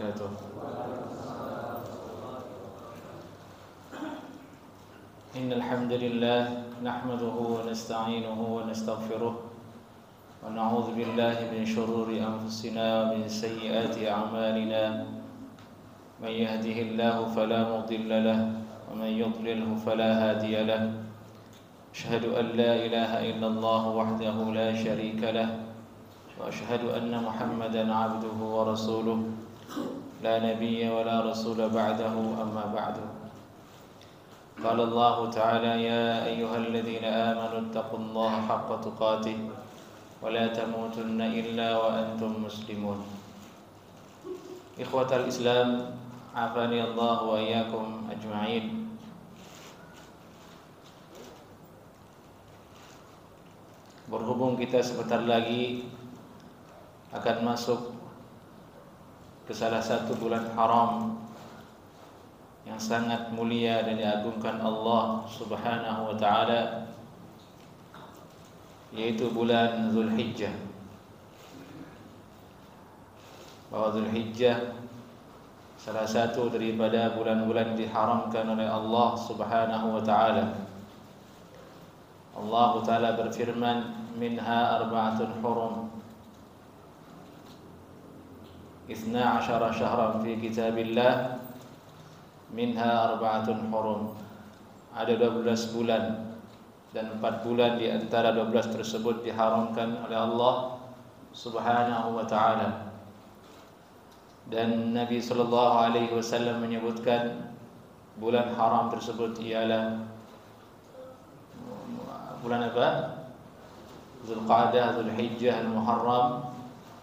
وبركاته. إن الحمد لله نحمده ونستعينه ونستغفره ونعوذ بالله من شرور أنفسنا ومن سيئات أعمالنا. من يهده الله فلا مضل له ومن يضلله فلا هادي له. أشهد أن لا إله إلا الله وحده لا شريك له وأشهد أن محمدا عبده ورسوله لا نبي ولا رسول بعده. أما بعد، قال الله تعالى: يا أيها الذين آمنوا اتقوا الله حق تقاته ولا تموتن إلا وأنتم مسلمون. إخوة الإسلام، عافاني الله وإياكم أجمعين. Berhubung kita sebentar lagi akan masuk ke salah satu bulan haram yang sangat mulia dan diagungkan Allah Subhanahu wa taala, yaitu bulan Zulhijjah. Bahwa Zulhijjah salah satu daripada bulan-bulan diharamkan oleh Allah Subhanahu wa taala. Allah taala berfirman, minha arba'atun hurum, 12 syahran fi kitabillah, minha arba'atun hurum. Ada 12 bulan dan 4 bulan di antara 12 tersebut diharamkan oleh Allah Subhanahu wa taala. Dan Nabi sallallahu alaihi wasallam menyebutkan bulan haram tersebut ialah bulan apa? Zulqa'dah, Zulhijjah, Al-Muharram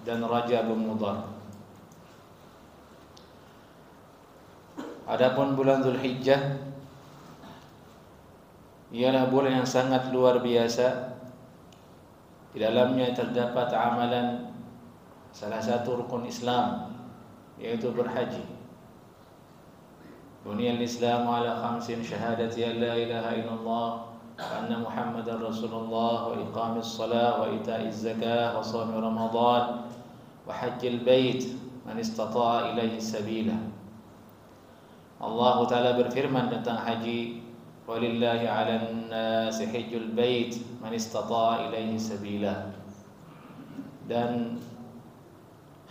dan Rajab Mudhar. Adapun bulan Zulhijjah ialah bulan yang sangat luar biasa. Di dalamnya terdapat amalan salah satu rukun Islam, yaitu berhaji. Buniyal Islamu ala khamsin, syahadati an la ilaha illallah wa anna Muhammadar Rasulullah wa iqamis salah wa ita'iz zakah wa shaumi Ramadan wa hajjil bait man istata'a ilaihi sabila. Allah Ta'ala berfirman tentang haji, walillahi 'alan nasi hajjul bait man istata'a ilaihi sabila. Dan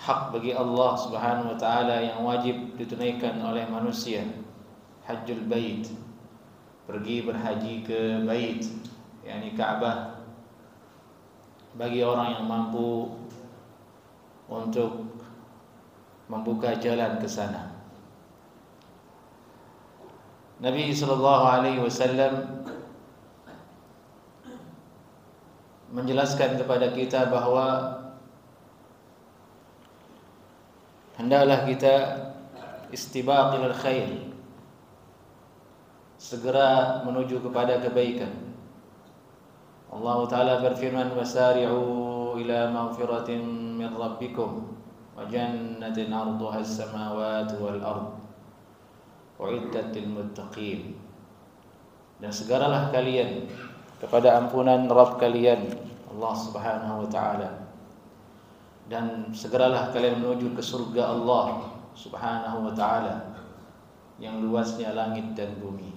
hak bagi Allah Subhanahu wa taala yang wajib ditunaikan oleh manusia, hajjul bait, pergi berhaji ke bait, yakni Ka'bah, bagi orang yang mampu untuk membuka jalan ke sana. Nabi sallallahu alaihi wasallam menjelaskan kepada kita bahwa hendaklah kita istibaq ilal khair, segera menuju kepada kebaikan. Allah Ta'ala berfirman, wasari'u ila maghfiratin min rabbikum wa jannatin 'arduha as-samawati wal ard uiddat lil muttaqin. Dan segeralah kalian kepada ampunan Rabb kalian, Allah Subhanahu wa taala. Dan segeralah kalian menuju ke surga Allah Subhanahu wa taala yang luasnya langit dan bumi,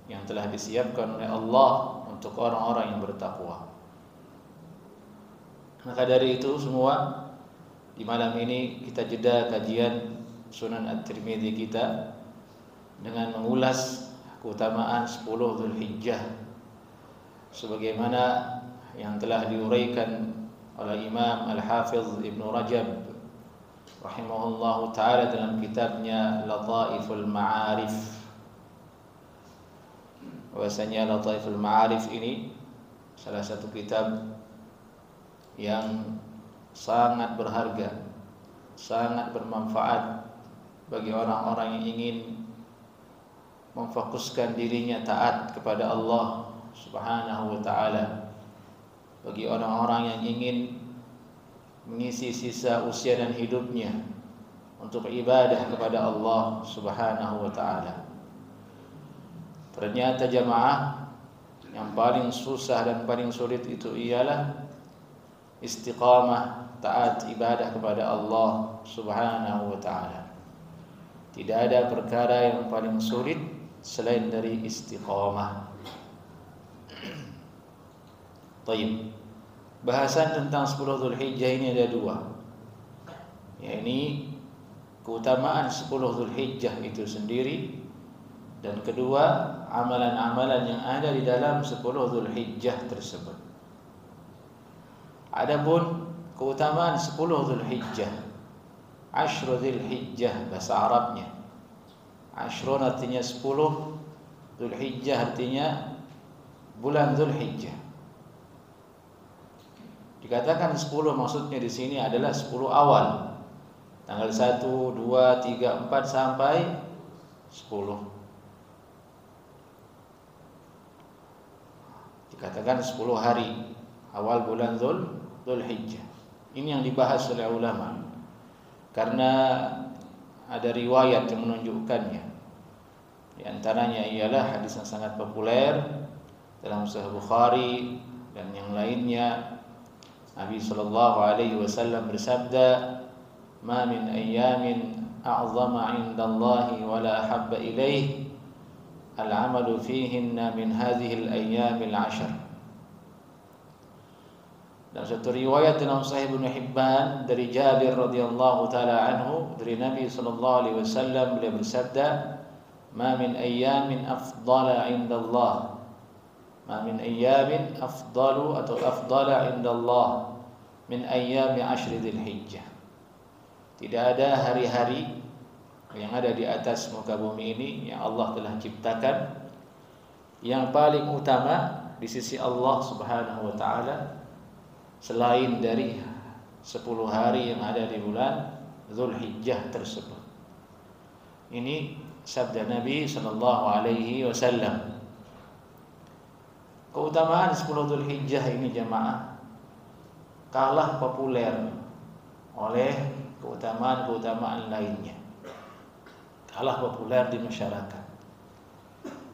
yang telah disiapkan oleh Allah untuk orang-orang yang bertakwa. Maka dari itu semua, di malam ini kita jeda kajian Sunan At-Tirmidzi kita dengan mengulas keutamaan 10 Zulhijjah sebagaimana yang telah diuraikan oleh Imam Al-Hafiz Ibn Rajab rahimahullahu ta'ala dalam kitabnya Lataiful Ma'arif. Bahwasanya Lataiful Ma'arif ini salah satu kitab yang sangat berharga, sangat bermanfaat bagi orang-orang yang ingin memfokuskan dirinya taat kepada Allah Subhanahu wa taala, bagi orang-orang yang ingin mengisi sisa usia dan hidupnya untuk ibadah kepada Allah Subhanahu wa taala. Ternyata jamaah, yang paling susah dan paling sulit itu ialah istiqamah taat ibadah kepada Allah Subhanahu wa taala. Tidak ada perkara yang paling sulit selain dari istiqamah. Taib. Bahasan tentang 10 Zulhijjah ini ada dua. Yakni keutamaan 10 Zulhijjah itu sendiri, dan kedua amalan-amalan yang ada di dalam 10 Zulhijjah tersebut. Adapun keutamaan 10 Zulhijjah, Ashru Zulhijjah bahasa Arabnya. Ashrun artinya 10, Zulhijjah artinya bulan Zulhijjah. Dikatakan 10 maksudnya di sini adalah 10 awal. Tanggal 1, 2, 3, 4 sampai 10. Dikatakan 10 hari awal bulan Zulhijjah. Ini yang dibahas oleh ulama. Karena ada riwayat yang menunjukkannya. Di antaranya ialah hadis yang sangat populer dalam Sahih Bukhari dan yang lainnya. Nabi sallallahu alaihi wasallam bersabda, "Ma min ayyamin a'zama 'indallahi wa la ahabba ilaihi al-'amalu fihinna min hadhihi al-ayyamil 'ashr." Dan satu riwayat dalam Sahih Ibnu Hibban dari Jabir radhiyallahu taala anhu dari Nabi sallallahu alaihi wasallam, beliau bersabda, "Ma min ayyamin afdala 'indallah, ma min ayyamin afdalu atau afdala 'indallah min ayyami 'ashri Dzulhijjah." Tidak ada hari-hari yang ada di atas muka bumi ini yang Allah telah ciptakan yang paling utama di sisi Allah Subhanahu wa taala selain dari 10 hari yang ada di bulan Zulhijjah tersebut. Ini sabda Nabi sallallahu alaihi wasallam. Keutamaan 10 Zulhijjah ini jemaah kalah populer oleh keutamaan-keutamaan lainnya. Kalah populer di masyarakat.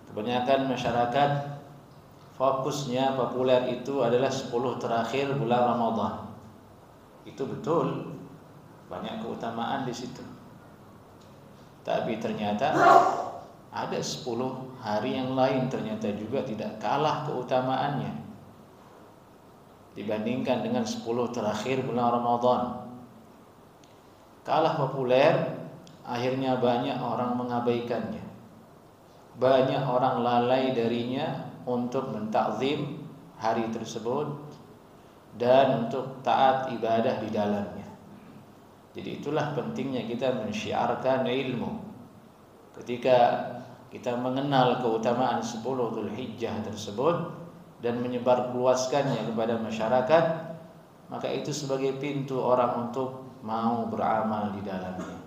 Kebanyakan masyarakat fokusnya populer itu adalah 10 terakhir bulan Ramadan. Itu betul, banyak keutamaan di situ. Tapi ternyata ada 10 hari yang lain ternyata juga tidak kalah keutamaannya dibandingkan dengan 10 terakhir bulan Ramadan. Kalah populer, akhirnya banyak orang mengabaikannya. Banyak orang lalai darinya untuk mentakzim hari tersebut dan untuk taat ibadah di dalamnya. Jadi itulah pentingnya kita mensyiarkan ilmu. Ketika kita mengenal keutamaan 10 Zulhijjah tersebut dan menyebarluaskannya kepada masyarakat, maka itu sebagai pintu orang untuk mau beramal di dalamnya,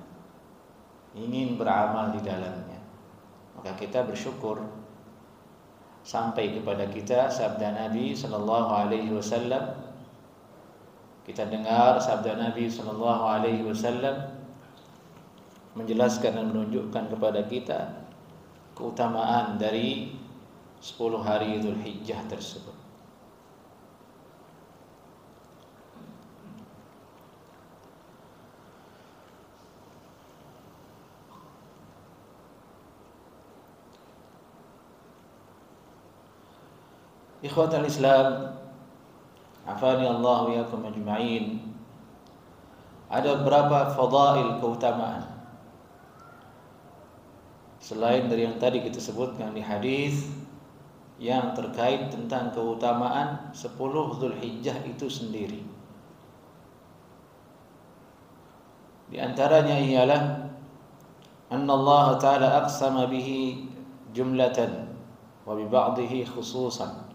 ingin beramal di dalamnya. Maka kita bersyukur sampai kepada kita sabda Nabi sallallahu alaihi wasallam. Kita dengar sabda Nabi sallallahu alaihi wasallam menjelaskan dan menunjukkan kepada kita keutamaan dari 10 hari Zulhijjah tersebut. Ikhwatal Islam, afani Allah wa iyyakum ajma'in. Ada beberapa fadail keutamaan selain dari yang tadi kita sebutkan di hadis yang terkait tentang keutamaan 10 Zulhijjah itu sendiri. Di antaranya ialah anna Allah Ta'ala aqsama bihi jumlatan wa bi ba'dihi khususan.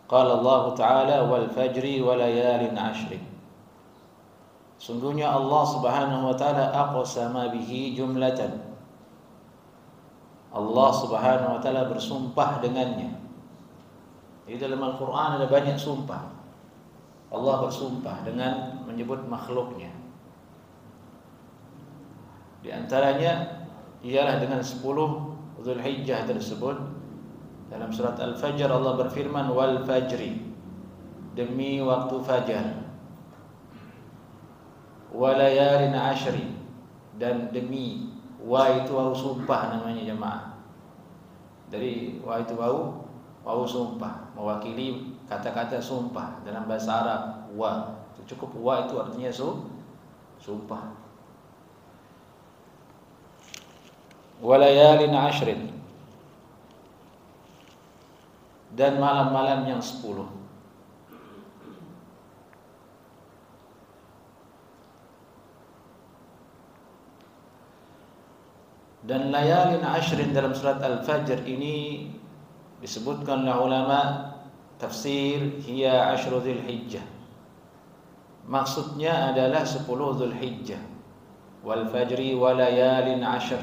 Qala Allah Ta'ala wal fajri wa layalin 'ashrin. Sungguhnya Allah Subhanahu wa taala aqsama bihi jumlatan. Allah Subhanahu wa taala bersumpah dengannya. Di dalam Al-Qur'an ada banyak sumpah. Allah bersumpah dengan menyebut makhluknya. Di antaranya ialah dengan 10 Zulhijjah tersebut. Dalam surat Al-Fajr Allah berfirman wal fajri, demi waktu fajar, wa layalin 'ashri, dan demi Wa itu wau sumpah namanya jemaah. Dari wa itu wau sumpah, mewakili kata-kata sumpah dalam bahasa Arab. Wa itu cukup, wa itu artinya sumpah. Walayalin ashrin, dan malam-malam yang 10. Dan layalin ashrin dalam surat Al-Fajr ini disebutkan oleh ulama tafsir hiya ashru Dzulhijjah. Maksudnya adalah 10 Dzulhijjah. Wal fajri wa layalin ashr.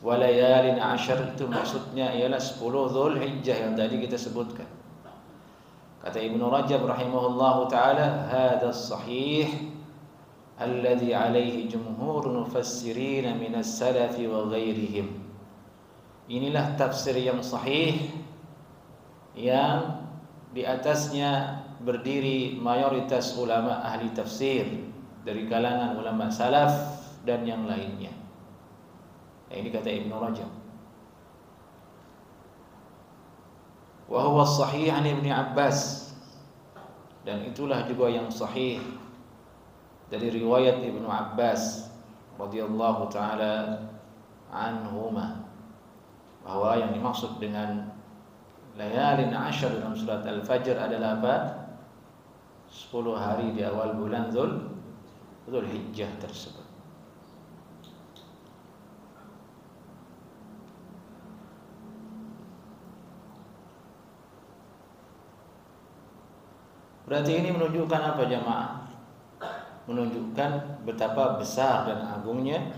Wa layalin ashr itu maksudnya ialah 10 Dzulhijjah yang tadi kita sebutkan. Kata Ibnu Rajab rahimahullahu taala, hadha sahih alladhi alaihi jumhurul mufassirin minas salafi wa ghairihim. Inilah tafsir yang sahih yang di atasnya berdiri mayoritas ulama ahli tafsir dari kalangan ulama salaf dan yang lainnya. Ini kata Ibnu Rajab. Wa huwa sahih an Ibnu Abbas, dan itulah juga yang sahih dari riwayat Ibnu Abbas radhiyallahu taala anhuma, bahwa yang dimaksud dengan layalin ashr dalam surat Al-Fajr adalah apa? 10 hari di awal bulan Dzulhijjah tersebut. Berarti ini menunjukkan apa jemaah? Menunjukkan betapa besar dan agungnya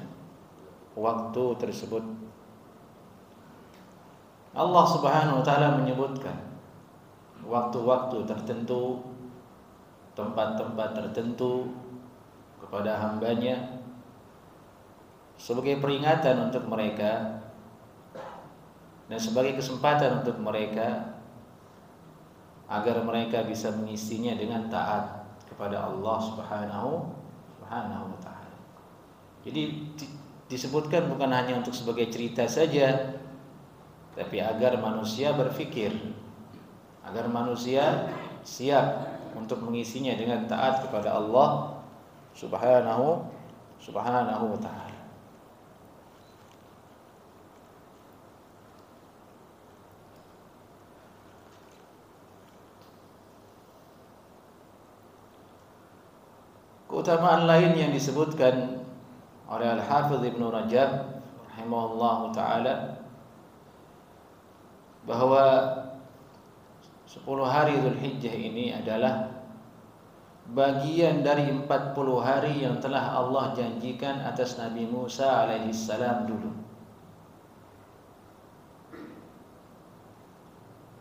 waktu tersebut. Allah Subhanahu wa taala menyebutkan waktu-waktu tertentu, tempat-tempat tertentu kepada hambanya sebagai peringatan untuk mereka dan sebagai kesempatan untuk mereka agar mereka bisa mengisinya dengan taat kepada Allah Subhanahu wa taala. Jadi disebutkan bukan hanya untuk sebagai cerita saja, tapi agar manusia berpikir, agar manusia siap untuk mengisinya dengan taat kepada Allah Subhanahu wa taala. Keutamaan lain yang disebutkan oleh Al-Hafidz Ibnu Rajab rahimahullahu taala, bahwa 10 hari Dzulhijjah ini adalah bagian dari 40 hari yang telah Allah janjikan atas Nabi Musa alaihissalam dulu,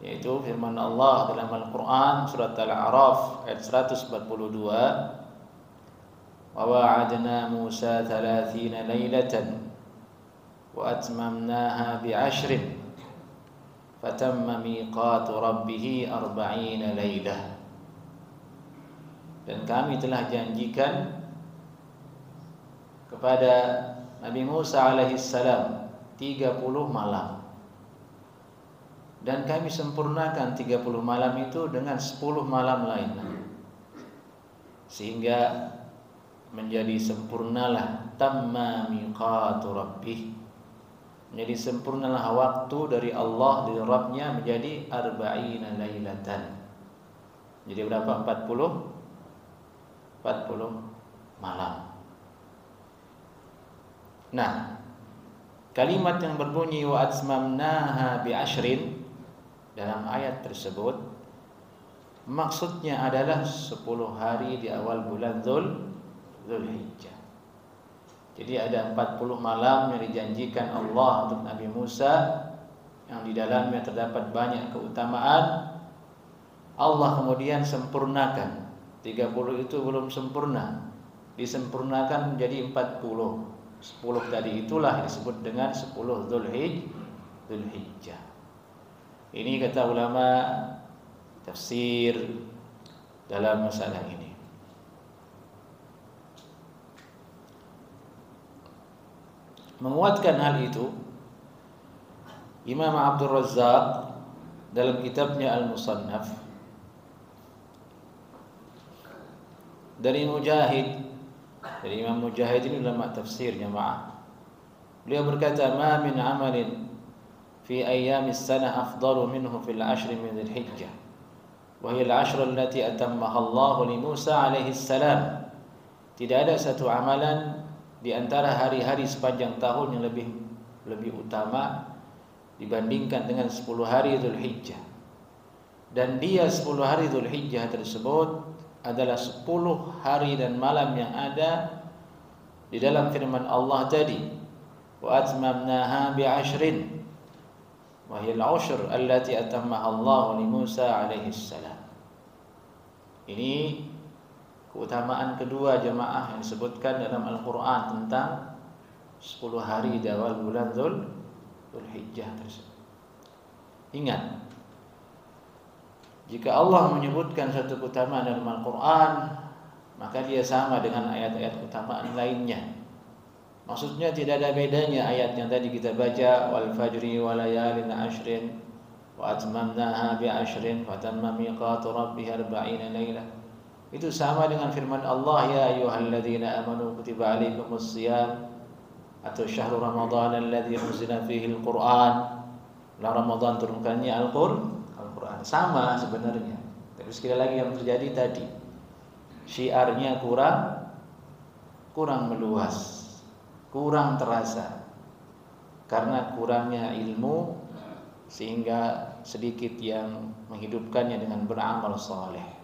yaitu firman Allah dalam Al-Quran surat Al-A'raf ayat 142, wa wa'adna Musa 30 lailatan wa atmamnaha bi'ashrin fatamma miqatu rabbih 40 lailah. Dan kami telah janjikan kepada Nabi Musa alaihissalam 30 malam, dan kami sempurnakan 30 malam itu dengan 10 malam lainnya, sehingga menjadi sempurnalah tamma miqatu rabbih, menjadi sempurnalah waktu dari Allah, dari Rabbnya, menjadi 40 lailatan. Jadi berapa? 40 malam. Nah, kalimat yang berbunyi wa atmamnaha bi ashrin dalam ayat tersebut maksudnya adalah 10 hari di awal bulan Dzulhijjah. Jadi ada 40 malam yang dijanjikan Allah untuk Nabi Musa, yang di dalamnya terdapat banyak keutamaan. Allah kemudian sempurnakan. 30 itu belum sempurna, disempurnakan menjadi 40. 10 tadi itulah disebut dengan 10 Dzulhijjah. Ini kata ulama tafsir dalam masalah ini. Menguatkan hal itu, Imam Abdul Razzaq dalam kitabnya Al-Musannaf dari Mujahid, dari Imam Mujahid ini ulama tafsir jamaah. Beliau berkata, "Ma min amalin fi ayyamis sanah afdalu minhu fil ashri min Dzulhijjah, wa hiya al-ashr allati atammaha Allah li Musa alaihi salam." Tidak ada satu amalan di antara hari-hari sepanjang tahun yang lebih utama dibandingkan dengan 10 hari Dzulhijjah. Dan dia 10 hari Dzulhijjah tersebut adalah 10 hari dan malam yang ada di dalam firman Allah tadi, wa atmamnaha bi 'ashrin wa hiya al-'ashr allati atammaha Allah li Musa alaihi salam. Ini keutamaan kedua jemaah yang disebutkan dalam Al-Qur'an tentang 10 hari di awal bulan Dzulhijjah tersebut. Ingat, jika Allah menyebutkan satu keutamaan dalam Al-Qur'an, maka dia sama dengan ayat-ayat keutamaan lainnya. Maksudnya tidak ada bedanya ayat yang tadi kita baca, wal fajri wa layalin 'ashrin wa atmamnaha bi 'ashrin fa tamma miqatu rabbih 40 lailah. Itu sama dengan firman Allah, ya ayyuhalladzina amanu kutiba 'alaikumus shiyam atau syahrul ramadhan alladzi unzila fihi al-Qur'an. Bulan Ramadan turunkannya Al-Qur'an. Sama sebenarnya. Tapi sekali lagi yang terjadi tadi, syiarnya kurang meluas, kurang terasa karena kurangnya ilmu, sehingga sedikit yang menghidupkannya dengan beramal saleh.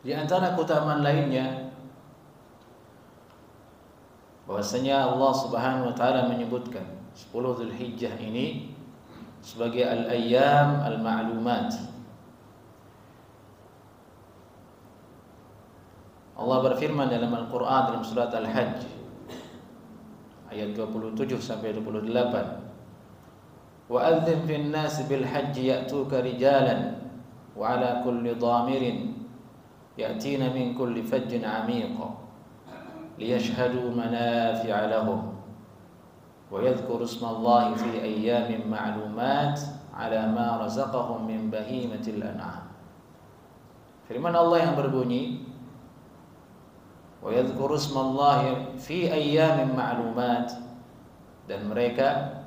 Di antara keutamaan lainnya, bahwasanya Allah Subhanahu wa taala menyebutkan 10 Dzulhijjah ini sebagai al-ayyam al-ma'lumat. Allah berfirman dalam Al-Qur'an dalam surat Al-Hajj ayat 27 sampai 28, "Wa adzim fin nas bil hajji ya'tuka rijalan wa 'ala kulli dhamirin ya'tina min kulli fajjin 'amiq liyashhadu manafi'a lahum wa yadhkuru ismallahi fi ayyamin ma'lumat 'ala ma razaqahum min bahimatil an'am." Firman Allah yang berbunyi, wa yadhkuru ismallahi fi ayyamin ma'lumat, dan mereka,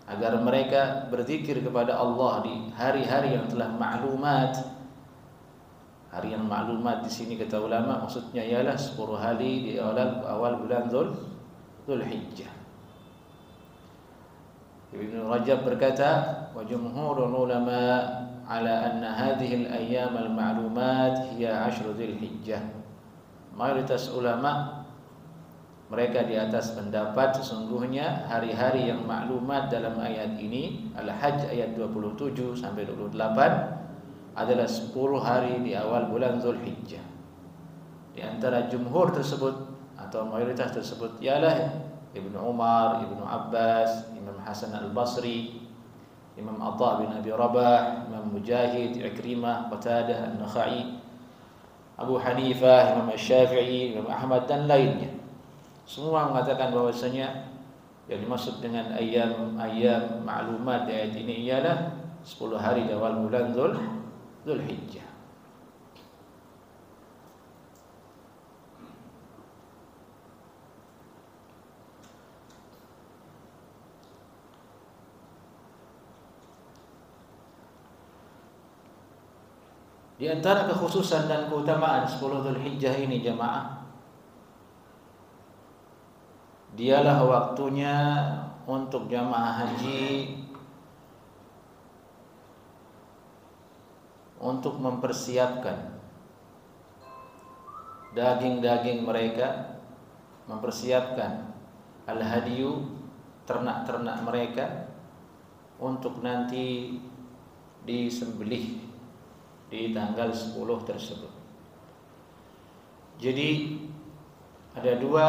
agar mereka berzikir kepada Allah di hari-hari yang telah ma'lumat. Hari yang maklumat di sini kata ulama maksudnya ialah 10 hari di awal bulan Dzulhijjah. Ibnu Rajab berkata, wa jumhurul ulama ala anna hadhihi al-ayyam al-ma'lumat hiya 'ashru Dzulhijjah. Mayoritas ulama mereka di atas pendapat sesungguhnya hari-hari yang maklumat dalam ayat ini, Al-Hajj ayat 27 sampai 28, adalah 10 hari di awal bulan Dzulhijjah. Di antara jumhur tersebut atau mayoritas tersebut ialah Ibnu Umar, Ibnu Abbas, Imam Hasan Al-Basri, Imam Atha bin Abi Rabah, Imam Mujahid, Ikrimah, Qatadah, An-Nakhai, Abu Hanifah, Imam Syafi'i, Imam Ahmad dan lainnya. Semua mengatakan bahwasanya yang dimaksud dengan ayyam ma'lumat di ayat ini ialah 10 hari di awal bulan Dzulhijjah. Di antara kekhususan dan keutamaan 10 Dzulhijjah ini jemaah, dialah waktunya untuk jamaah haji untuk mempersiapkan daging-daging mereka, mempersiapkan al-hadiyu, ternak-ternak mereka, untuk nanti disembelih di tanggal 10 tersebut. Jadi ada dua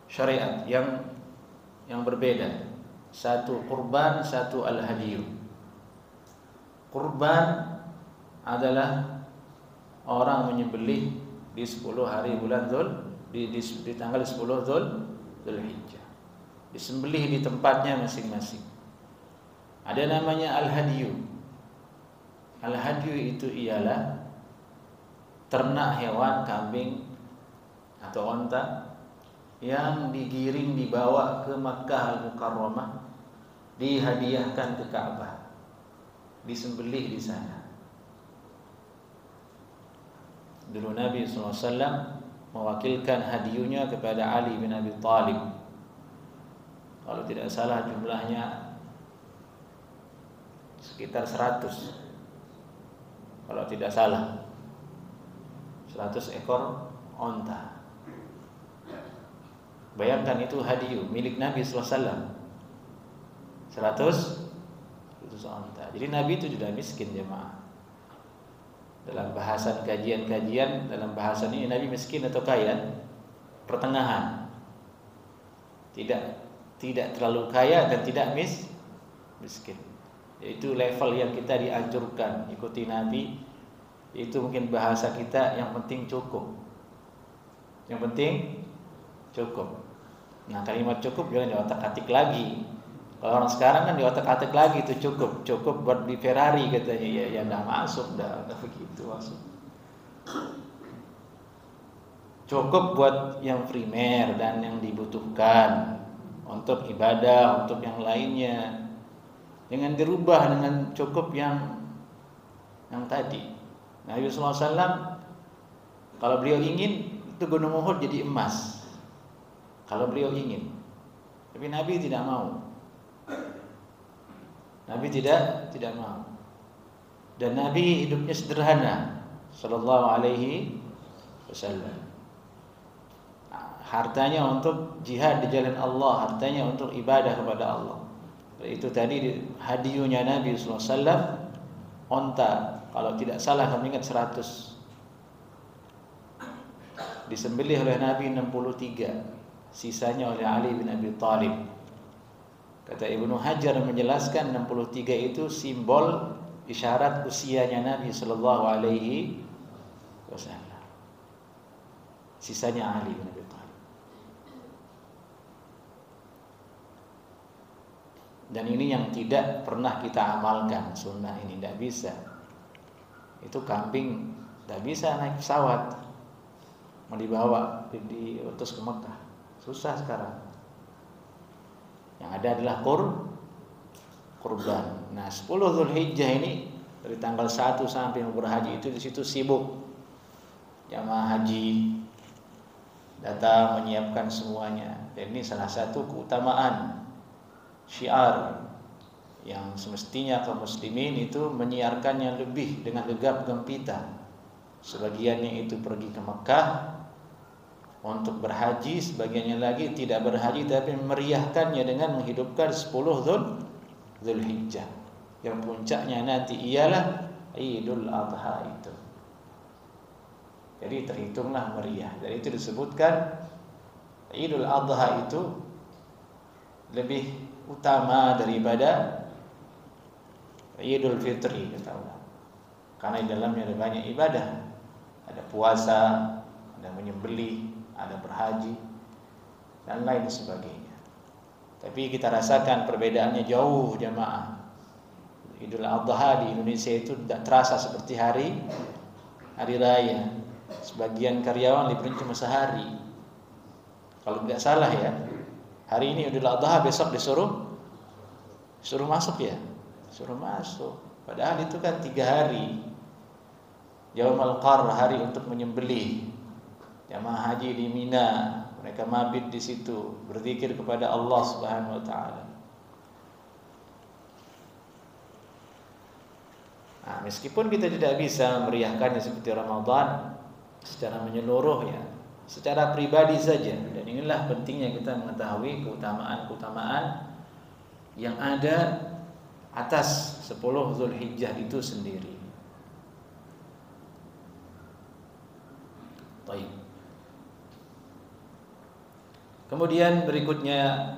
syariat yang berbeda. Satu kurban, satu al-hadiyu. Kurban adalah orang menyembelih di 10 hari bulan di tanggal 10 Dzulhijjah. Disembelih di tempatnya masing-masing. Ada namanya al-hadiyu. Al-hadiyu itu ialah ternak hewan kambing atau onta yang digiring dibawa ke Makkah Al-Mukarramah, dihadiahkan ke Ka'bah, disembelih di sana. Dulu Nabi SAW mewakilkan hadiyunya kepada Ali bin Abi Thalib. Kalau tidak salah jumlahnya sekitar 100. Kalau tidak salah 100 ekor onta. Bayangkan itu hadiyu milik Nabi SAW 100 onta. Jadi Nabi itu tidak miskin jemaah. Dalam bahasan kajian-kajian, dalam bahasan ini Nabi miskin atau kaya? Pertengahan. Tidak terlalu kaya dan tidak miskin. Yaitu level yang kita dianjurkan ikuti Nabi. Itu mungkin bahasa kita yang penting cukup. Yang penting cukup. Nah, kalimat cukup jangan diotak-atik lagi. Kalau orang sekarang kan diotak-atik lagi itu cukup buat beli Ferrari katanya. Ya enggak masuk, enggak begitu masuk. Cukup buat yang primer dan yang dibutuhkan untuk ibadah, untuk yang lainnya. Jangan dirubah dengan cukup yang tadi. Nabi SAW kalau beliau ingin itu Gunung Uhud jadi emas. Kalau beliau ingin. Tapi Nabi tidak mau. Nabi tidak mau. Dan Nabi hidupnya sederhana sallallahu alaihi wasallam. Hartanya untuk jihad di jalan Allah, hartanya untuk ibadah kepada Allah. Itu tadi hadiyunya Nabi sallallahu alaihi wasallam onta. Kalau tidak salah kami ingat 100. Disembelih oleh Nabi 63. Sisanya oleh Ali bin Abi Thalib. Kata Ibnu Hajar menjelaskan 63 itu simbol isyarat usianya Nabi sallallahu alaihi wasallam. Sisanya Ali bin Abi Thalib. Dan ini yang tidak pernah kita amalkan sunnah ini, tidak bisa. Itu kambing tidak bisa naik pesawat, mau dibawa diutus ke Mekah, susah sekarang. Yang ada adalah kurban. Nah, 10 Dzulhijjah ini dari tanggal 1 sampai berhaji itu di situ sibuk. Jamaah haji datang menyiapkan semuanya. Dan ini salah satu keutamaan syiar yang semestinya kaum muslimin itu menyiarkannya lebih dengan gegap gempita. Sebagiannya itu pergi ke Mekah untuk berhaji, sebagiannya lagi tidak berhaji tapi meriahkannya dengan menghidupkan 10 Dzulhijjah. Yang puncaknya nanti ialah Idul Adha itu. Jadi terhitunglah meriah. Dari itu disebutkan Idul Adha itu lebih utama daripada Idul Fitri, kata Allah. Karena di dalamnya ada banyak ibadah. Ada puasa, ada menyembelih, ada berhaji, dan lain sebagainya. Tapi kita rasakan perbedaannya jauh jamaah. Idul Adha di Indonesia itu tidak terasa seperti hari raya. Sebagian karyawan liburan cuma sehari. Kalau tidak salah ya, hari ini Idul Adha, besok disuruh masuk ya, suruh masuk. Padahal itu kan 3 hari. Yaumul Qarr, hari untuk menyembelih. Jamaah haji di Mina, mereka mabit di situ, berzikir kepada Allah Subhanahu wa taala. Nah, meskipun kita tidak bisa meriahkannya seperti Ramadan secara menyeluruh ya, secara pribadi saja. Dan inilah pentingnya kita mengetahui keutamaan-keutamaan yang ada atas 10 Zulhijjah itu sendiri. Baik. Kemudian berikutnya,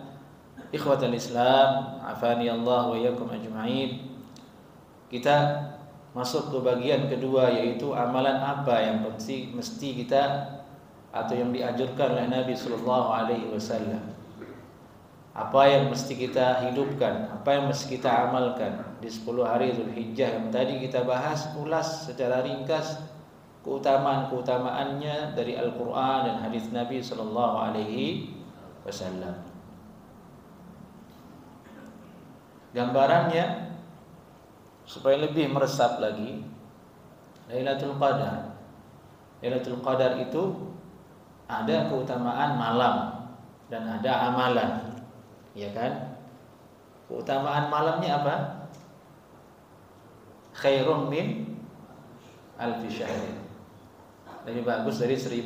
ikhwatal Islam, afani Allah wa iyyakum ajma'in, kita masuk ke bagian kedua, yaitu amalan apa yang mesti kita atau yang dianjurkan oleh Nabi sallallahu alaihi wasallam. Apa yang mesti kita hidupkan, apa yang mesti kita amalkan di 10 hari Zulhijjah yang tadi kita bahas ulas secara ringkas keutamaan-keutamaannya dari Al-Qur'an dan hadis Nabi sallallahu alaihi wasallam. Gambarannya supaya lebih meresap lagi, Lailatul Qadar. Lailatul Qadar itu ada keutamaan malam dan ada amalan, ya kan? Keutamaan malamnya apa? Khairum min alfi syahrin. Lebih bagus dari 1000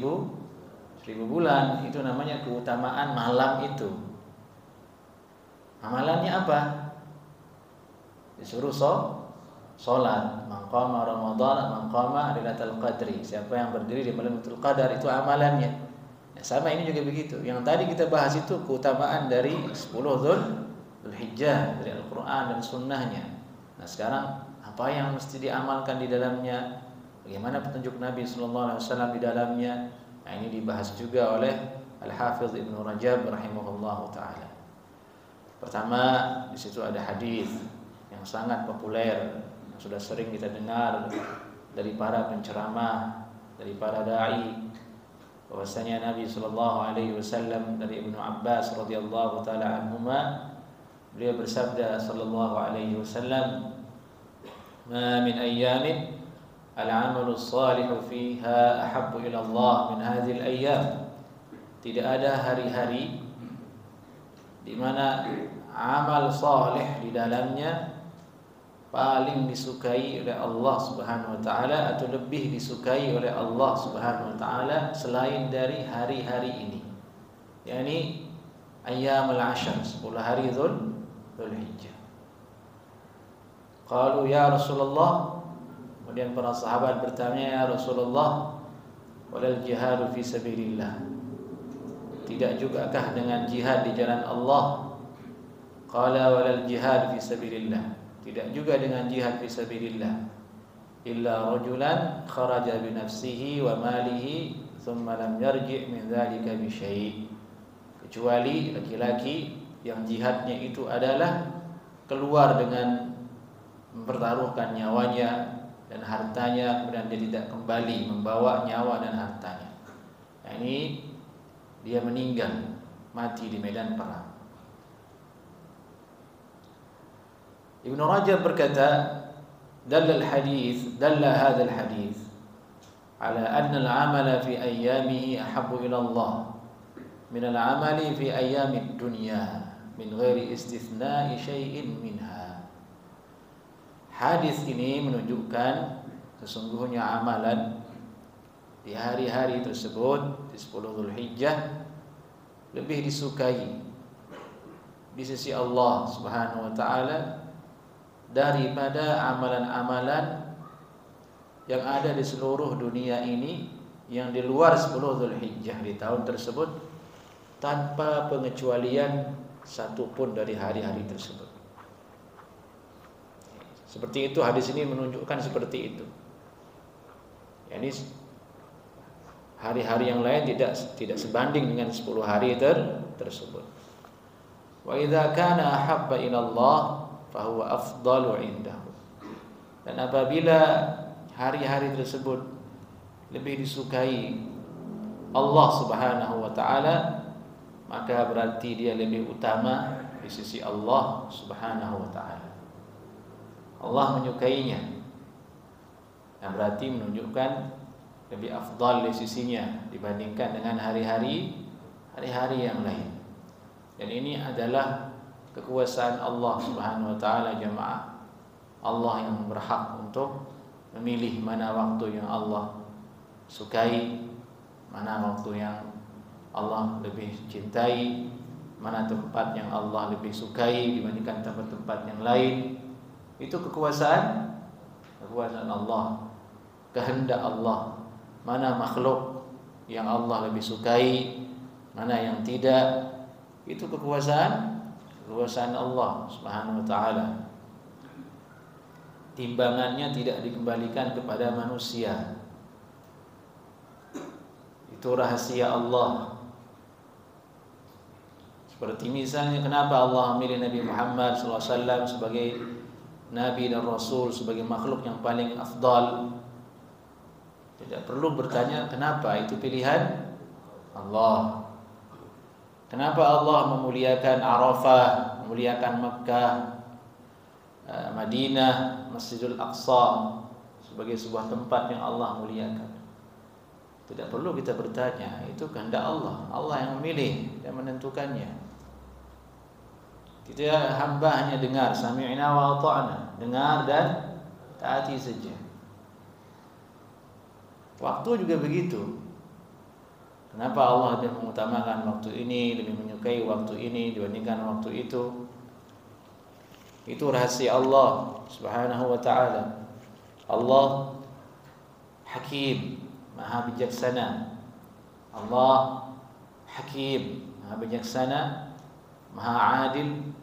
bulan. Itu namanya keutamaan malam itu. Amalannya apa? Disuruh sholat, maqama Ramadan, maqama Lailatul Qadri. Siapa yang berdiri di malam Lailatul Qadar itu amalannya. Nah, sama ini juga begitu. Yang tadi kita bahas itu keutamaan dari 10 Zulhijjah dari Al-Qur'an dan sunnahnya. Nah, sekarang apa yang mesti diamalkan di dalamnya? Bagaimana petunjuk Nabi sallallahu alaihi wasallam di dalamnya? Nah, ini dibahas juga oleh Al-Hafidz Ibnu Rajab rahimahullahu taala. Pertama, di situ ada hadis yang sangat populer, yang sudah sering kita dengar dari para penceramah, dari para dai, bahwasanya Nabi sallallahu alaihi wasallam dari Ibnu Abbas radhiyallahu taala anhuma, beliau bersabda sallallahu alaihi wasallam, "Ma min ayyamin al-'amalu shalihu fiha ahabbu ila Allah min hadhihi al-ayyam." Tidak ada hari-hari di mana amal saleh di dalamnya paling disukai oleh Allah Subhanahu wa taala atau lebih disukai oleh Allah Subhanahu wa taala selain dari hari-hari ini. yakni ayyamul 'ashr, 10 hari Zulhijjah. Qalu ya Rasulullah, kemudian para sahabat bertanya, ya Rasulullah, walal jihadu fi sabilillah, tidak jugakah dengan jihad di jalan Allah? Qala walal jihad fi sabilillah, tidak juga dengan jihad fi sabilillah, illa rajulan kharaja bi nafsihi wa malihi thumma lam yarji' min dzalika bi syai', kecuali laki-laki yang jihadnya itu adalah keluar dengan mempertaruhkan nyawanya dan hartanya, kemudian dia tidak kembali membawa nyawa dan hartanya. Nah, ini dia meninggal, mati di medan perang. Ibnu Rajab berkata, dalla hadha al-hadith ala anna al-amala fi ayyamihi ahabbu ila Allah min al-amali fi ayyamid dunya min ghairi istithna'i syai'in minha. Hadis ini menunjukkan sesungguhnya amalan di hari-hari tersebut, di 10 Zulhijjah, lebih disukai di sisi Allah Subhanahu wa taala daripada amalan-amalan yang ada di seluruh dunia ini yang di luar 10 Zulhijjah di tahun tersebut, tanpa pengecualian satupun dari hari-hari tersebut. Seperti itu, hadis ini menunjukkan seperti itu. Yani hari-hari yang lain tidak sebanding dengan 10 hari tersebut. Wa idza kana ahabba ila Allah fa huwa afdalu indahu. Dan apabila hari-hari tersebut lebih disukai Allah Subhanahu wa taala, maka berarti dia lebih utama di sisi Allah Subhanahu wa taala. Allah menyukainya, yang berarti menunjukkan lebih afdal di sisinya dibandingkan dengan hari-hari yang lain. Dan ini adalah kekuasaan Allah Subhanahu wa taala jemaah. Allah yang berhak untuk memilih mana waktu yang Allah sukai, mana waktu yang Allah lebih cintai, mana tempat yang Allah lebih sukai dibandingkan tempat-tempat yang lain. Itu kekuasaan Allah, kehendak Allah. Mana makhluk yang Allah lebih sukai, mana yang tidak. Itu kekuasaan Allah Subhanahu wa taala. Timbangannya tidak dikembalikan kepada manusia. Itu rahasia Allah. Seperti misalnya kenapa Allah memilih Nabi Muhammad SAW sebagai Nabi dan Rasul, sebagai makhluk yang paling afdal. Tidak perlu bertanya kenapa, itu pilihan Allah. Kenapa Allah memuliakan Arafah, memuliakan Makkah, Madinah, Masjidul Aqsa sebagai sebuah tempat yang Allah muliakan? Tidak perlu kita bertanya, itu kehendak Allah. Allah yang memilih dan menentukannya. Tidak hamba hanya dengar, sami'na wa ata'na, dengar dan taati saja. Waktu juga begitu. Kenapa Allah lebih mengutamakan waktu ini, lebih menyukai waktu ini dibandingkan waktu itu? Itu rahasia Allah Subhanahu wa ta'ala. Allah Hakim, Maha bijaksana. Allah Hakim, Maha bijaksana, Maha adil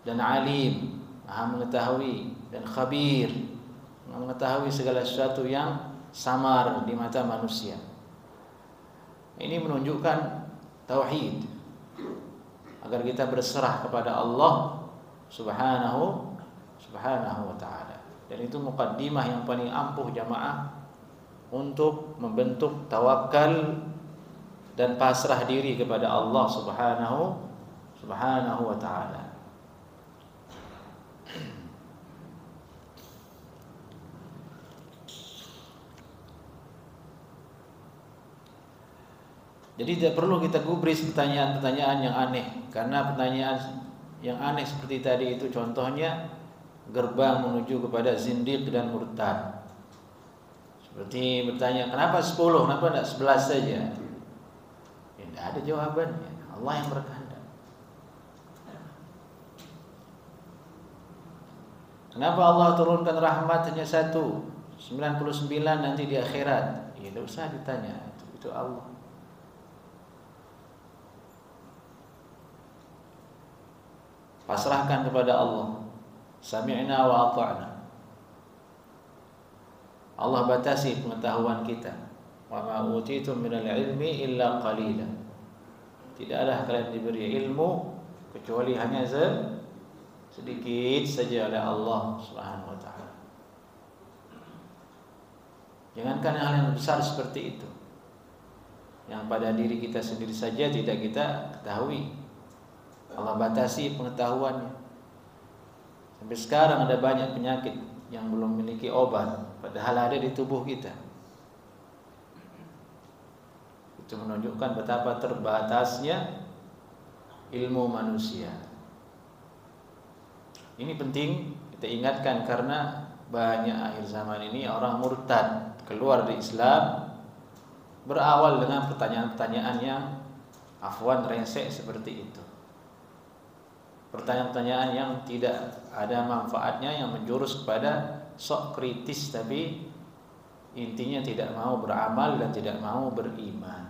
dan alim, Maha mengetahui dan khabir, mengetahui segala sesuatu yang samar di mata manusia. Ini menunjukkan tauhid, agar kita berserah kepada Allah Subhanahu wa ta'ala. Dan itu muqaddimah yang paling ampuh jamaah untuk membentuk tawakal dan pasrah diri kepada Allah Subhanahu wa ta'ala. Jadi tidak perlu kita gubris pertanyaan-pertanyaan yang aneh, karena pertanyaan yang aneh seperti tadi itu contohnya gerbang menuju kepada zindiq dan murtad. Seperti bertanya, kenapa 10, kenapa tidak 11 saja? Ya, tidak ada jawabannya. Allah yang berkehendak. Kenapa Allah turunkan rahmat hanya 1, 99 nanti di akhirat? Ya tidak usah ditanya, itu Allah. Pasrahkan kepada Allah. Sami'na wa ata'na. Allah batasi pengetahuan kita. Wa ma utitum minal ilmi illa qalila. Tidaklah kalian diberi ilmu kecuali hanya sedikit saja oleh Allah Subhanahu wa ta'ala. Jangankan hal yang besar seperti itu, yang pada diri kita sendiri saja tidak kita ketahui. Allah batasi pengetahuannya. Sampai sekarang ada banyak penyakit yang belum memiliki obat, padahal ada di tubuh kita. Itu menunjukkan betapa terbatasnya ilmu manusia. Ini penting kita ingatkan, karena banyak akhir zaman ini orang murtad, keluar dari Islam, berawal dengan pertanyaan-pertanyaan yang afwan resek seperti itu. Pertanyaan-pertanyaan yang tidak ada manfaatnya, yang menjurus kepada sok kritis, tapi intinya tidak mau beramal dan tidak mau beriman.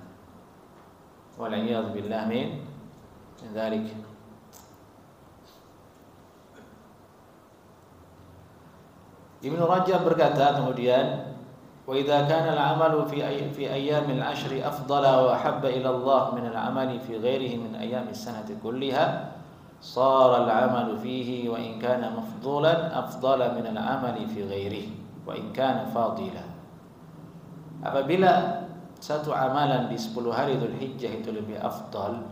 Wal'iyadzubillah min dzalik. Ibnu Rajab berkata kemudian, wa idza kana al-'amalu fi ayyamil 'ashri afdala wa habba ila Allah min al-'amali fi ghairihi min ayyamis sanati kulliha, صار العمل فيه وإن كان مفضولا أفضل من العمل في غيره وإن كان فاضلا. Apabila satu amalan di 10 hari Dzulhijjah itu lebih afdal,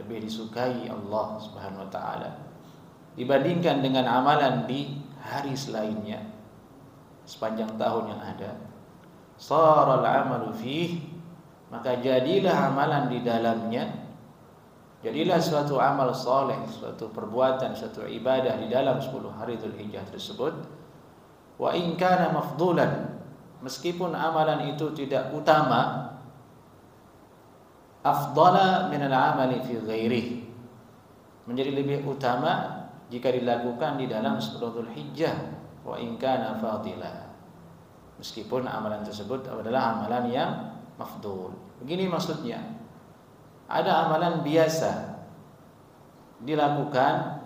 lebih disukai Allah Subhanahu wa taala dibandingkan dengan amalan di hari selainnya sepanjang tahun yang ada, صار العمل فيه, maka jadilah amalan di dalamnya, jadilah suatu amal soleh, suatu perbuatan, suatu ibadah di dalam 10 hari Dzulhijjah tersebut. Wa in kana mafdulan, meskipun amalan itu tidak utama, afdala min al-amali fi ghairihi, menjadi lebih utama jika dilakukan di dalam 10 Dzulhijjah wa in kana fadila, meskipun amalan tersebut adalah amalan yang mafdhul. Begini maksudnya, ada amalan biasa dilakukan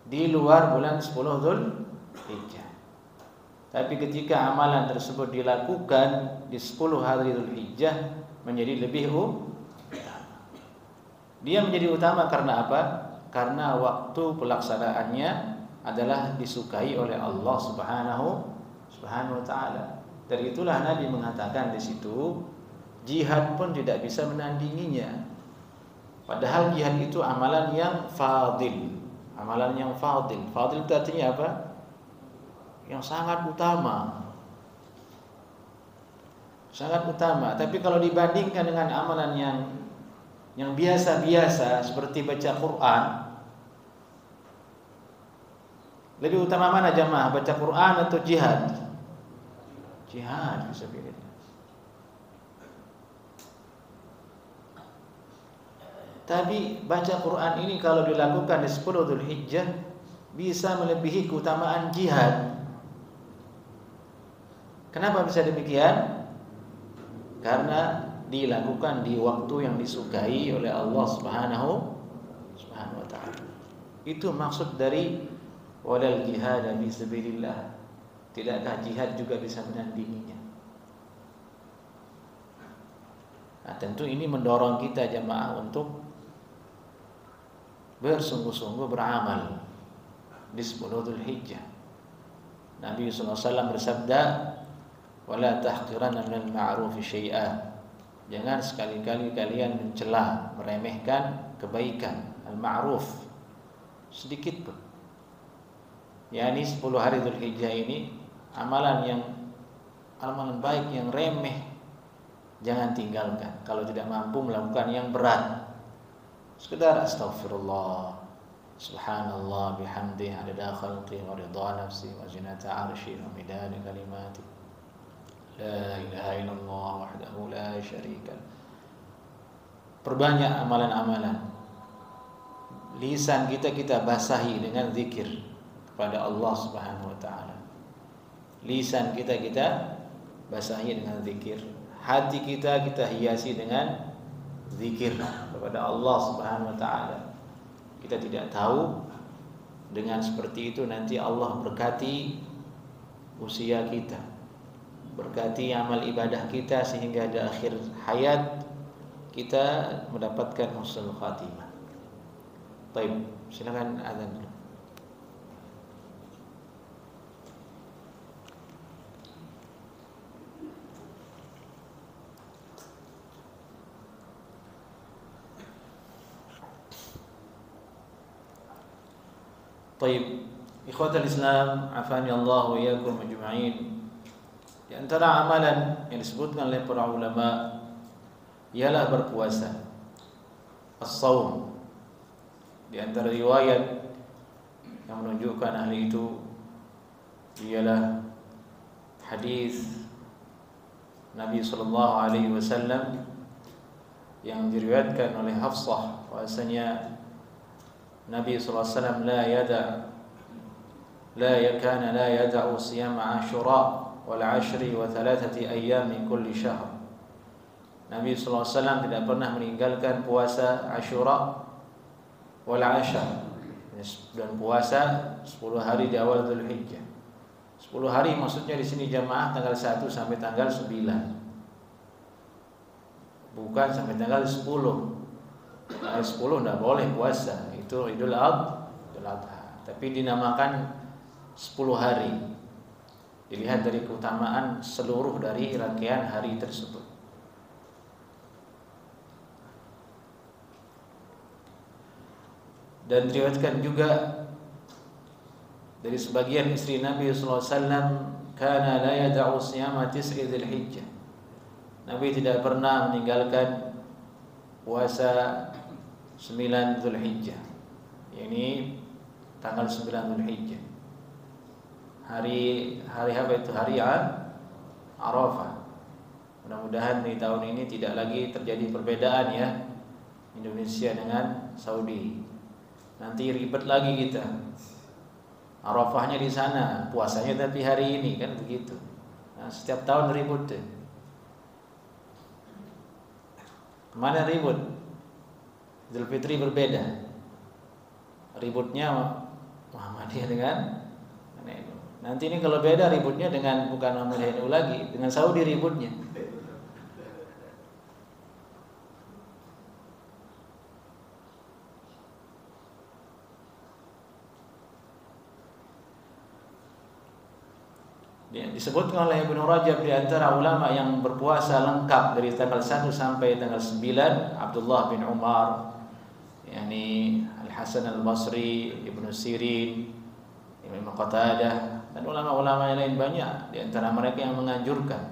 di luar bulan 10 Dzulhijjah, tapi ketika amalan tersebut dilakukan di 10 hari Dzulhijjah menjadi lebih utama. Dia menjadi utama karena apa? Karena waktu pelaksanaannya adalah disukai oleh Allah Subhanahu wa taala. Dari itulah Nabi mengatakan di situ, jihad pun tidak bisa menandinginya. Padahal jihad itu amalan yang fadil. Amalan yang fadil. Fadil itu artinya apa? Yang sangat utama. Sangat utama. Tapi kalau dibandingkan dengan amalan yang biasa-biasa seperti baca Quran, lebih utama mana jamaah, baca Quran atau jihad? Jihad fisabilillah. Tapi baca Quran ini kalau dilakukan di 10 Dzulhijjah bisa melebihi keutamaan jihad. Kenapa bisa demikian? Karena dilakukan di waktu yang disukai oleh Allah Subhanahu wa taala. Itu maksud dari walal jihad fi sabilillah. Tidakkah jihad juga bisa menandinginya? Nah, tentu ini mendorong kita jamaah untuk bersungguh-sungguh beramal di 10 Dzulhijjah. Nabi sallallahu alaihi wasallam bersabda, "Wala tahqiranna minal ma'rufi syai'a." Jangan sekali-kali kalian mencela, meremehkan kebaikan, al-ma'ruf, sedikit pun. yakni 10 hari Dzulhijjah ini amalan baik yang remeh jangan tinggalkan. Kalau tidak mampu melakukan yang berat, sekedar astaghfirullah, subhanallah bihamdihi adada khalqi wa ridha nafsi wa zinata 'arsyi wa midada kalimati, la ilaha illallah wahdahu la syarika. Perbanyak amalan-amalan. Lisan kita basahi dengan zikir kepada Allah Subhanahu wa taala. Lisan kita basahi dengan zikir. Hati kita hiasi dengan zikir kepada Allah Subhanahu wa taala. Kita tidak tahu dengan seperti itu nanti Allah berkati usia kita, berkati amal ibadah kita, sehingga di akhir hayat kita mendapatkan husnul khatimah. Baik, silakan azan dulu. Baik, ikhwatal Islam, afani Allah wa iyyakum ajma'in. Di antara amalan yang disebutkan oleh para ulama ialah berpuasa, as-shaum. Di antara riwayat yang menunjukkan hal itu ialah hadis Nabi sallallahu alaihi wasallam yang diriwayatkan oleh Hafsah, bahwasanya Nabi sallallahu alaihi wasallam la yada'u siyam Ashura wal 'ashri wa 3 ayyam min kulli syahr. Nabi sallallahu alaihi wasallam tidak pernah meninggalkan puasa Ashura wal 'ashr, dan puasa 10 hari di awal Dzulhijjah. 10 hari maksudnya di sini jamaah tanggal 1 sampai tanggal 9. Bukan sampai tanggal 10. Tanggal 10 tidak boleh puasa, itu Idul Adha. Tapi dinamakan 10 hari. Dilihat dari keutamaan seluruh dari rangkaian hari tersebut. Dan diriwayatkan juga dari sebagian istri Nabi sallallahu alaihi wasallam, kana la yad'u siyama 9 Dzulhijjah. Nabi tidak pernah meninggalkan puasa 9 Dzulhijjah. Ini tanggal 9 Dzulhijjah. Hari apa itu? Hari Arafah. Mudah-mudahan di tahun ini tidak lagi terjadi perbedaan ya, Indonesia dengan Saudi. nanti ribet lagi kita. Arafahnya di sana, puasanya tapi hari ini, kan begitu. Nah, setiap tahun ribut deh. Kemana ribut? Idul Fitri berbeda. Ributnya Muhammadiyah dengan NU. Nanti ini kalau beda ributnya dengan bukan Muhammadiyah NU lagi, dengan Saudi ributnya. Disebutkan oleh Ibnu Rajab di antara ulama yang berpuasa lengkap dari tanggal 1 sampai tanggal 9, Abdullah bin Umar, yakni Al-Hasan Al-Basri, Ibnu Sirin, Imam Qatadah, dan ulama-ulama yang lain banyak di antara mereka yang menganjurkan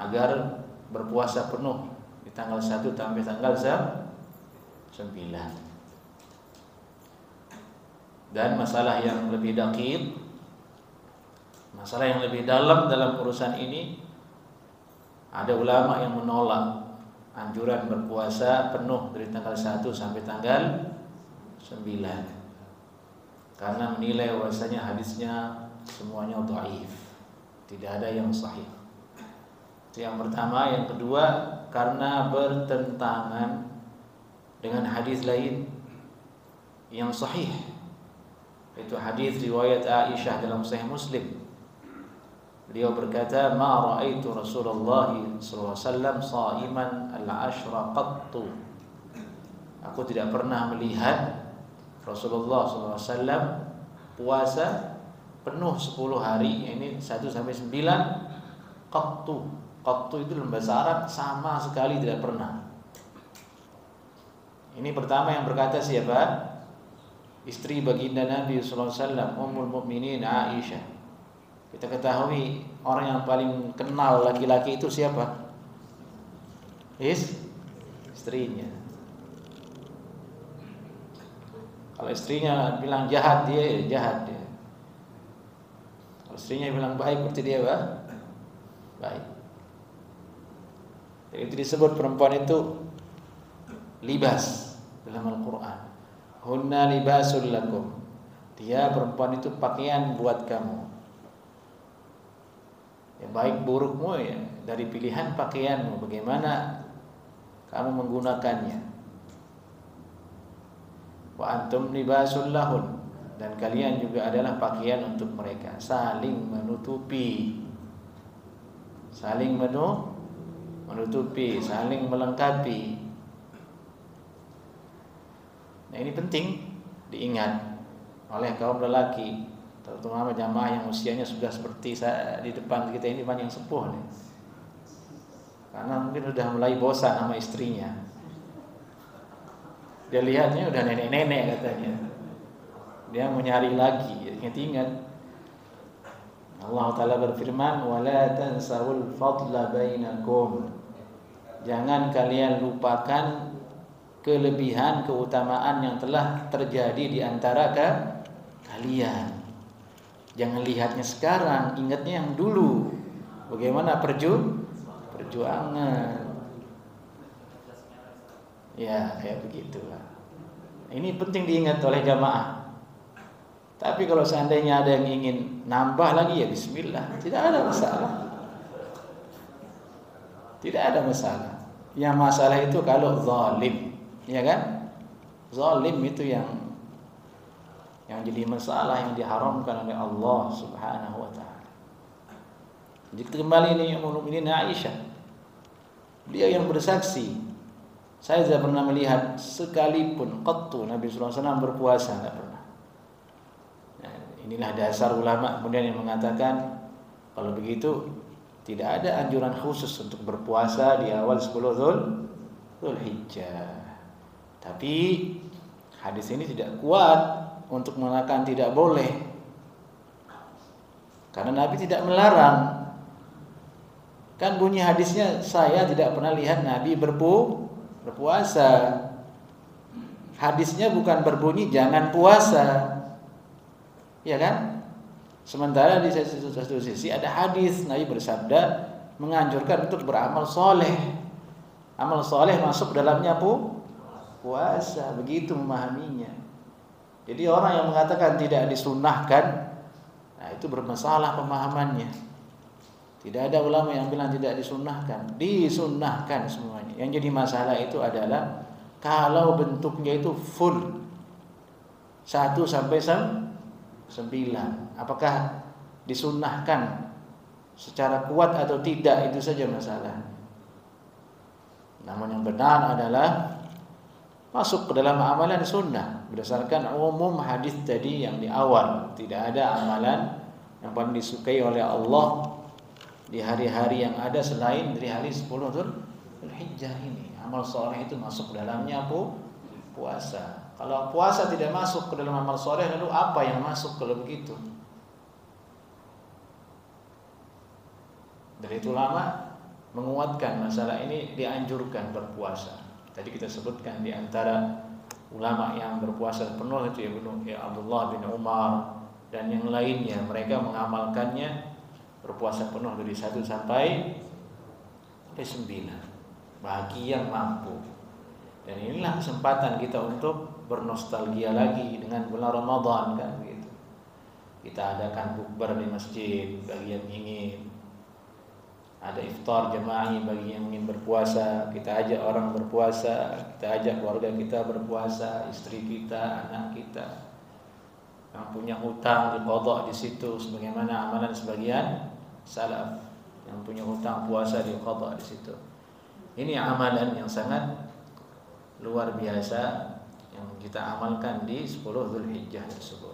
agar berpuasa penuh di tanggal 1 sampai tanggal 9. Dan masalah yang lebih dakik, masalah yang lebih dalam urusan ini, ada ulama yang menolak anjuran berpuasa penuh dari tanggal 1 sampai tanggal 9 karena menilai bahwasanya hadisnya semuanya dhaif, tidak ada yang sahih. Itu yang pertama. Yang kedua, karena bertentangan dengan hadis lain yang sahih, itu hadis riwayat Aisyah dalam Sahih Muslim. Beliau berkata, "Ma ra'aitu Rasulullah sallallahu alaihi wasallam sha'iman al-ashra qattu." Aku tidak pernah melihat Rasulullah sallallahu alaihi wasallam puasa penuh 10 hari, ini 1 sampai 9 qattu. Qattu itu dalam bahasa Arab sama sekali tidak pernah. Ini pertama yang berkata siapa? Istri baginda Nabi sallallahu alaihi wasallam, Ummul Mukminin Aisyah. Kita ketahui orang yang paling kenal laki-laki itu siapa? Istrinya. Kalau istrinya bilang jahat, dia jahat dia. Kalau istrinya bilang baik, berarti dia baik. Jadi itu disebut perempuan itu libas dalam Al-Quran. Hunna libasul lakum. Dia perempuan itu pakaian buat kamu. Ya, baik burukmu ya dari pilihan pakaianmu, bagaimana kamu menggunakannya. Wa antum libasul lahun, dan kalian juga adalah pakaian untuk mereka. Saling menutupi, saling menutupi, saling melengkapi. Nah, ini penting diingat oleh kaum lelaki, terutama jamaah yang usianya sudah seperti saya di depan kita ini, banyak sepuh nih. Karena mungkin sudah mulai bosan sama istrinya. Dia lihatnya udah nenek-nenek katanya. Dia mau nyari lagi. Ingat-ingat Allah Ta'ala berfirman, "Wala tansawul fadla bainakum." Jangan kalian lupakan kelebihan, keutamaan yang telah terjadi di antara kalian. Jangan lihatnya sekarang, ingatnya yang dulu. Bagaimana perjuangan. Ya, kayak begitulah. Ini penting diingat oleh jamaah. Tapi kalau seandainya ada yang ingin nambah lagi, ya bismillah, tidak ada masalah. Tidak ada masalah. Yang masalah itu kalau zalim, ya kan? Zalim itu yang jadi masalah, yang diharamkan oleh Allah Subhanahu wa taala. Jadi kembali ini Ummul Mukminin Aisyah. Dia yang bersaksi, saya tidak pernah melihat sekalipun qattu Nabi sallallahu alaihi wasallam berpuasa, tidak pernah. Nah, inilah dasar ulama kemudian yang mengatakan kalau begitu tidak ada anjuran khusus untuk berpuasa di awal 10 Dzulhijjah. Tapi hadis ini tidak kuat untuk mengatakan tidak boleh, karena Nabi tidak melarang. Kan bunyi hadisnya, saya tidak pernah lihat Nabi berpuasa. Hadisnya bukan berbunyi jangan puasa, ya kan? Sementara di satu sisi ada hadis Nabi bersabda menganjurkan untuk beramal soleh. Amal soleh masuk dalamnya puasa, begitu memahaminya. Jadi orang yang mengatakan tidak disunnahkan, nah itu bermasalah pemahamannya. Tidak ada ulama yang bilang tidak disunnahkan, disunnahkan semuanya. Yang jadi masalah itu adalah kalau bentuknya itu full 1 sampai 9, apakah disunnahkan secara kuat atau tidak, itu saja masalah. Namun yang benar adalah masuk ke dalam amalan sunnah berdasarkan umum hadis tadi yang di awal. Tidak ada amalan yang paling disukai oleh Allah di hari-hari yang ada selain dari hari 10 Dzulhijjah ini. Amal soleh itu masuk dalamnya puasa. Kalau puasa tidak masuk ke dalam amal soleh, lalu apa yang masuk kalau begitu? Dari itu ulama menguatkan masalah ini, dianjurkan berpuasa. Tadi kita sebutkan di antara ulama yang berpuasa penuh itu ya Abdullah bin Umar dan yang lainnya, mereka mengamalkannya berpuasa penuh dari 1 sampai 9 bagi yang mampu. Dan inilah kesempatan kita untuk bernostalgia lagi dengan bulan Ramadan kan gitu. Kita adakan bukber di masjid bagi yang ingin, ada iftar jamaah bagi yang ingin berpuasa. Kita ajak orang berpuasa, kita ajak keluarga kita berpuasa, istri kita, anak kita. Yang punya hutang diqadha di situ sebagaimana amalan sebagian salaf. Yang punya hutang puasa diqadha di situ. Ini amalan yang sangat luar biasa yang kita amalkan di 10 Dzulhijjah tersebut.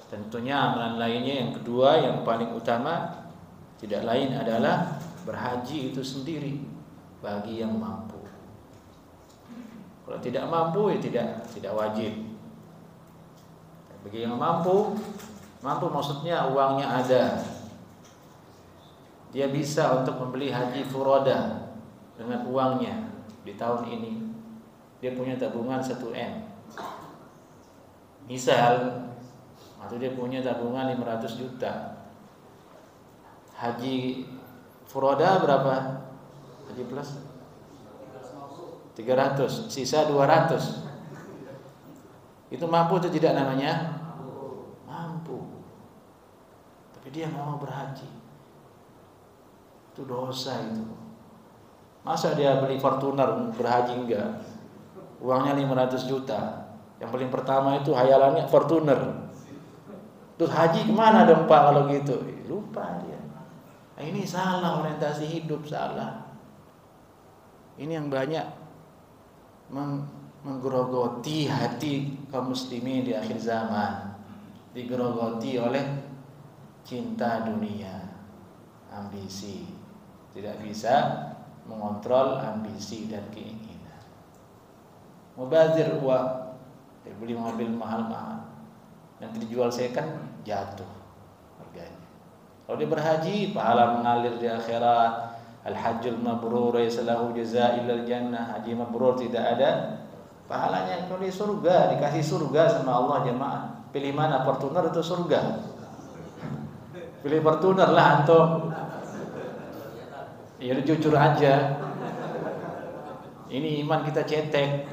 Tentunya amalan lainnya yang kedua yang paling utama tidak lain adalah berhaji itu sendiri bagi yang mampu. Kalau tidak mampu ya tidak wajib. Bagi yang mampu maksudnya uangnya ada, dia bisa untuk membeli haji furoda dengan uangnya di tahun ini. Dia punya tabungan 1M misal, atau dia punya tabungan 500 juta. Haji furoda berapa? Haji plus 300, sisa 200. Itu mampu atau tidak namanya? Mampu. Tapi dia nggak mau berhaji. Itu dosa itu. Masa dia beli Fortuner berhaji enggak? Uangnya 500 juta. Yang paling pertama itu hayalannya Fortuner. Terus haji kemana dong Pak kalau gitu? Lupa dia. Nah, ini salah orientasi hidup, salah. Ini yang banyak menggerogoti hati kaum muslimin di akhir zaman. Digerogoti oleh cinta dunia, ambisi. Tidak bisa mengontrol ambisi dan keinginan. Mubazir uang, beli mobil mahal-mahal, yang dijual second jatuh harganya. Kalau dia berhaji, pahala mengalir di akhirat. Al-hajjul mabrur laysa lahu jazaa illal jannah. Haji mabrur tidak ada pahalanya kecuali surga, dikasih surga sama Allah jemaah. Pilih mana, Fortuner atau surga? Pilih Fortuner lah antum. Ya jujur aja. Ini iman kita cetek.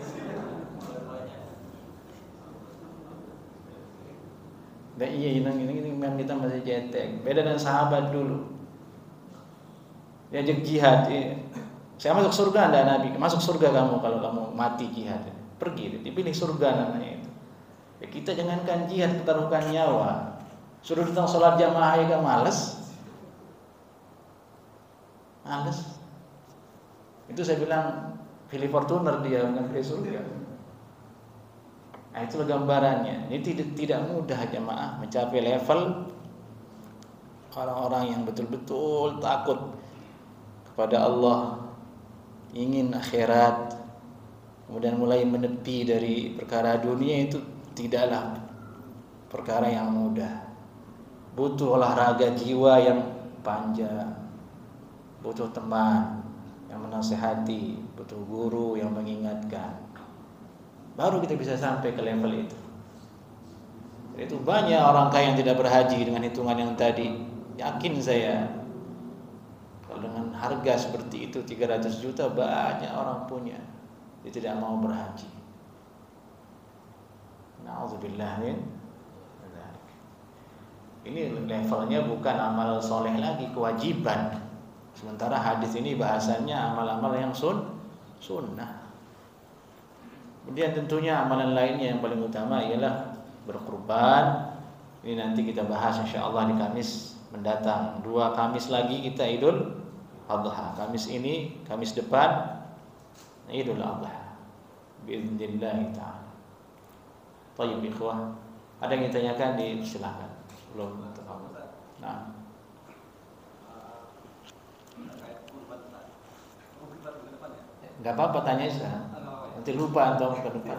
Dan iya ini iman kita masih cetek. Beda dengan sahabat dulu. Diajak jihad. Saya masuk surga anda Nabi. Masuk surga kamu kalau kamu mati jihad. Pergi, dipilih surga namanya itu. Ya, kita jangankan jihad, pertaruhkan nyawa. Suruh tentang sholat jamaah ya kan males. Itu saya bilang pilih Fortuner dia bukan pilih surga. Nah, itulah gambarannya. Ini tidak mudah jemaah mencapai level orang-orang yang betul-betul takut kepada Allah, ingin akhirat, kemudian mulai menepi dari perkara dunia. Itu tidaklah perkara yang mudah. Butuh olahraga jiwa yang panjang, butuh teman yang menasehati, butuh guru yang mengingatkan. Baru kita bisa sampai ke level itu. Itu banyak orang kaya yang tidak berhaji dengan hitungan yang tadi. Yakin saya, kalau dengan harga seperti itu 300 juta banyak orang punya. Dia tidak mau berhaji. Na'udzubillah min dzalik. Ini levelnya bukan amal soleh lagi, kewajiban. Sementara hadis ini bahasanya amal-amal yang sunnah. Kemudian tentunya amalan lainnya yang paling utama ialah berkurban. Ini nanti kita bahas insyaallah di Kamis mendatang. 2 Kamis lagi kita Idul Adha. Kamis ini, Kamis depan Idul Adha. Biidznillah taala. Baik ikhwah. Ada yang ditanyakan, silakan. Belum terlalu. Nah. Enggak apa-apa tanya saja. Nanti lupa atau ke depan.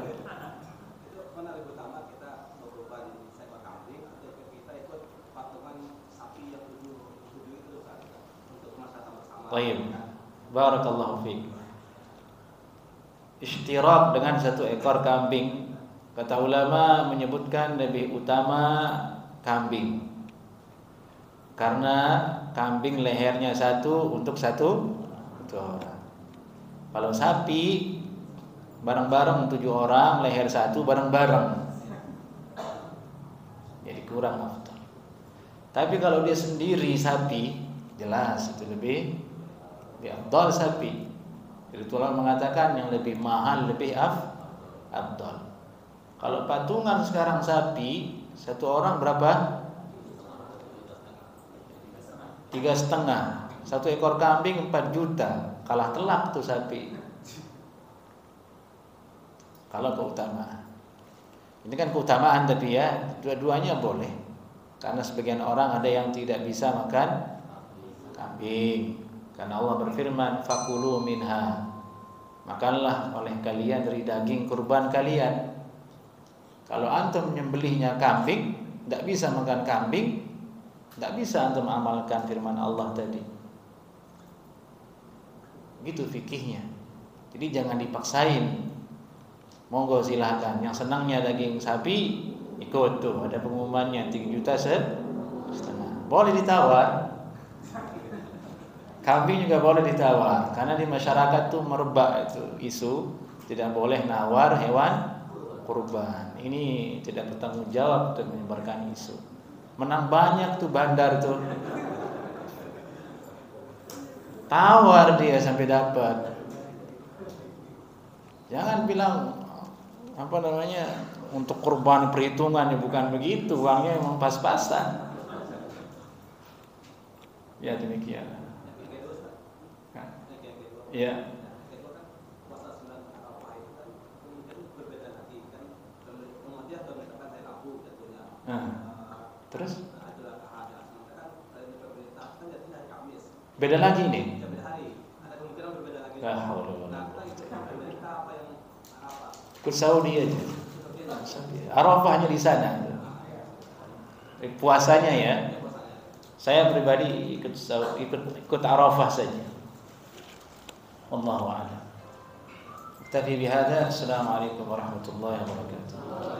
Baik. Barakallahu fiik. Ishtirak dengan 1 ekor kambing. Kata ulama menyebutkan lebih utama kambing. Karena kambing lehernya 1 untuk 1 orang. Kalau sapi bareng-bareng 7 orang, leher 1 bareng-bareng, jadi kurang afdal. Tapi kalau dia sendiri sapi, jelas itu lebih afdal sapi. Jadi ulama mengatakan yang lebih mahal lebih afdal. Kalau patungan sekarang sapi 1 orang berapa? 3,5. 1 ekor kambing 4 juta. Kalah telak tuh sapi. Kalau keutamaan. Ini kan keutamaan tapi ya, dua-duanya boleh. Karena sebagian orang ada yang tidak bisa makan kambing. Karena Allah berfirman, "Fakulu minha." Makanlah oleh kalian dari daging kurban kalian. Kalau antum menyembelihnya kambing, tidak bisa makan kambing, tidak bisa antum amalkan firman Allah tadi. Gitu fikihnya. Jadi jangan dipaksain. Monggo silahkan. Yang senangnya daging sapi ikut tuh, ada pengumumannya 3,5 juta. Boleh ditawar. Kambing juga boleh ditawar. Karena di masyarakat tuh merebak itu isu tidak boleh nawar hewan kurban. Ini tidak bertanggung jawab untuk menyebarkan isu. Menang banyak tuh bandar tuh. Tawar dia sampai dapat. Jangan bilang untuk kurban perhitungan, ya bukan begitu, uangnya memang pas-pasan. Ya demikian. Ya. Terus? Beda lagi nih. Ikut Saudi aja. Arafahnya di sana. Puasanya ya. Saya pribadi ikut Arafah saja. Wallahu a'lam. Tapi bihadza, assalamualaikum warahmatullahi wabarakatuh.